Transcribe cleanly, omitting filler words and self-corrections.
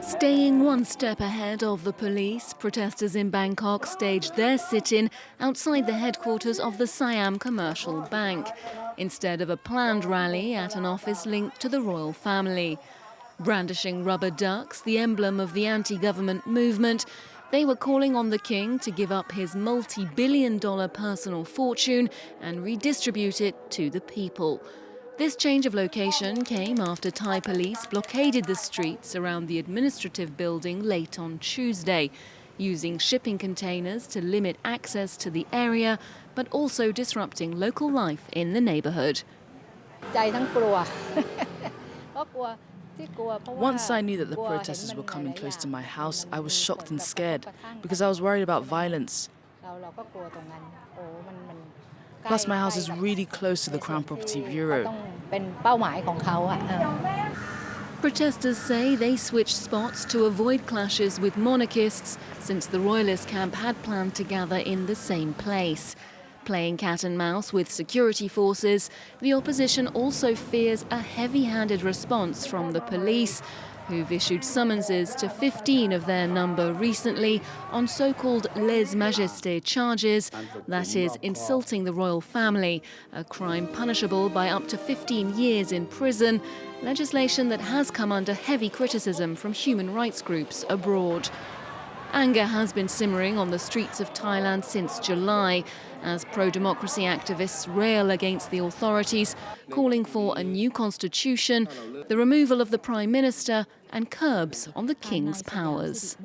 Staying one step ahead of the police, protesters in Bangkok staged their sit-in outside the headquarters of the Siam Commercial Bank, instead of a planned rally at an office linked to the royal family. Brandishing rubber ducks, the emblem of the anti-government movement, they were calling on the king to give up his multi-billion-dollar personal fortune and redistribute it to the people. This change of location came after Thai police blockaded the streets around the administrative building late on Tuesday, using shipping containers to limit access to the area, but also disrupting local life in the neighborhood. Once I knew that the protesters were coming close to my house, I was shocked and scared because I was worried about violence. Plus, my house is really close to the Crown Property Bureau. Protesters say they switched spots to avoid clashes with monarchists since the royalist camp had planned to gather in the same place. Playing cat and mouse with security forces, the opposition also fears a heavy-handed response from the police, who've issued summonses to 15 of their number recently on so-called lèse-majesté charges, that is, insulting the royal family, a crime punishable by up to 15 years in prison, legislation that has come under heavy criticism from human rights groups abroad. Anger has been simmering on the streets of Thailand since July, as pro-democracy activists rail against the authorities, calling for a new constitution, the removal of the Prime Minister, and curbs on the King's powers.